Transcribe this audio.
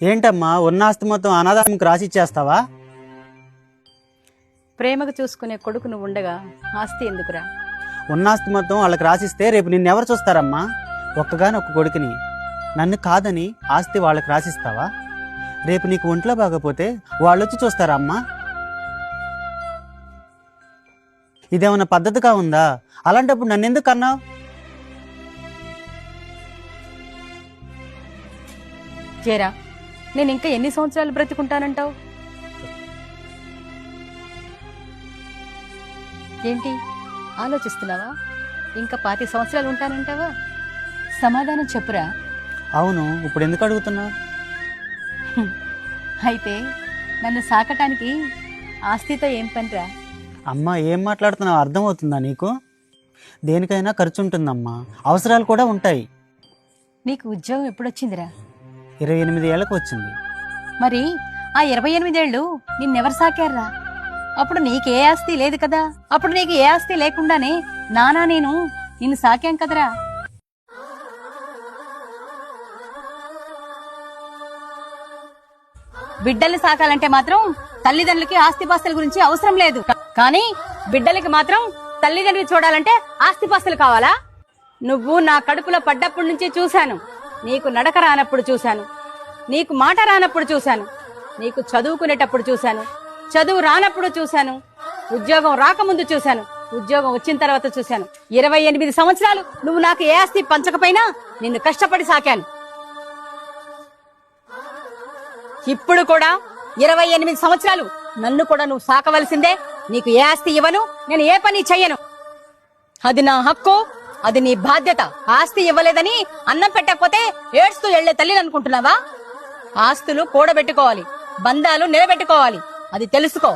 ఏంటమ్మా ఉన్న ఆస్తి మొత్తం అనాథాశ్రమంకి రాసిచ్చేస్తావా? ప్రేమకు చూసుకునే కొడుకు నువ్వు ఉండగా ఆస్తి ఎందుకురా? ఉన్న ఆస్తి మొత్తం వాళ్ళకి రాసిస్తే రేపు నిన్నెవరు చూస్తారమ్మా? ఒక్కగానొక్క కొడుకుని నన్ను కాదని ఆస్తి వాళ్ళకి రాసిస్తావా? రేపు నీకు ఒంట్లో బాగపోతే వాళ్ళొచ్చి చూస్తారా అమ్మా? ఇదేమన్నా పద్ధతిగా ఉందా? అలాంటప్పుడు నన్నెందుకు అన్నావు? చేరా, నేను ఇంకా ఎన్ని సంవత్సరాలు బ్రతికుంటానంటావు? ఏంటి ఆలోచిస్తున్నావా? ఇంకా 25 సంవత్సరాలు ఉంటానంటావా? సమాధానం చెప్పురా. అవును, ఇప్పుడు ఎందుకు అడుగుతున్నావు? అయితే నన్ను సాకటానికి ఆస్తితో ఏం పనిరా? అమ్మా, ఏం మాట్లాడుతున్నావు అర్థమవుతుందా నీకు? దేనికైనా ఖర్చు ఉంటుందమ్మా, అవసరాలు కూడా ఉంటాయి. నీకు ఉద్యోగం ఎప్పుడొచ్చిందిరా? 28 ఏళ్ళకు వచ్చింది. మరి ఆ 28 ఏళ్ళు నిన్నెవరు సాకారా? అప్పుడు నీకే ఆస్తి లేదు కదా. అప్పుడు నీకు ఏ ఆస్తి లేకుండానే నానా నేను నిన్ను సాకాం కదరా. బిడ్డల్ని సాకాలంటే మాత్రం తల్లిదండ్రులకి ఆస్తిపాస్తుల గురించి అవసరం లేదు. కానీ బిడ్డలకి మాత్రం తల్లిదండ్రులు చూడాలంటే ఆస్తిపాస్తులు కావాలా? నువ్వు నా కడుపులో పడ్డప్పటి నుంచి చూశాను. నీకు నడక రానప్పుడు చూశాను, నీకు మాట రానప్పుడు చూశాను, నీకు చదువుకునేటప్పుడు చూశాను, చదువు రానప్పుడు చూశాను, ఉద్యోగం రాకముందు చూశాను, ఉద్యోగం వచ్చిన తర్వాత చూశాను. 28 సంవత్సరాలు నువ్వు నాకు ఏ ఆస్తి పంచకపోయినా నిన్ను కష్టపడి సాకాను. ఇప్పుడు కూడా 28 సంవత్సరాలు నన్ను కూడా నువ్వు సాకవలసిందే. నీకు ఏ ఆస్తి ఇవ్వను, నేను ఏ పని చెయ్యను. అది నా హక్కు, అది నీ బాధ్యత. ఆస్తి ఇవ్వలేదని అన్నం పెట్టకపోతే ఏడ్స్తూ వెళ్లే తల్లిని అనుకుంటున్నావా? ఆస్తులు కూడబెట్టుకోవాలి, బంధాలు నిలబెట్టుకోవాలి, అది తెలుసుకో.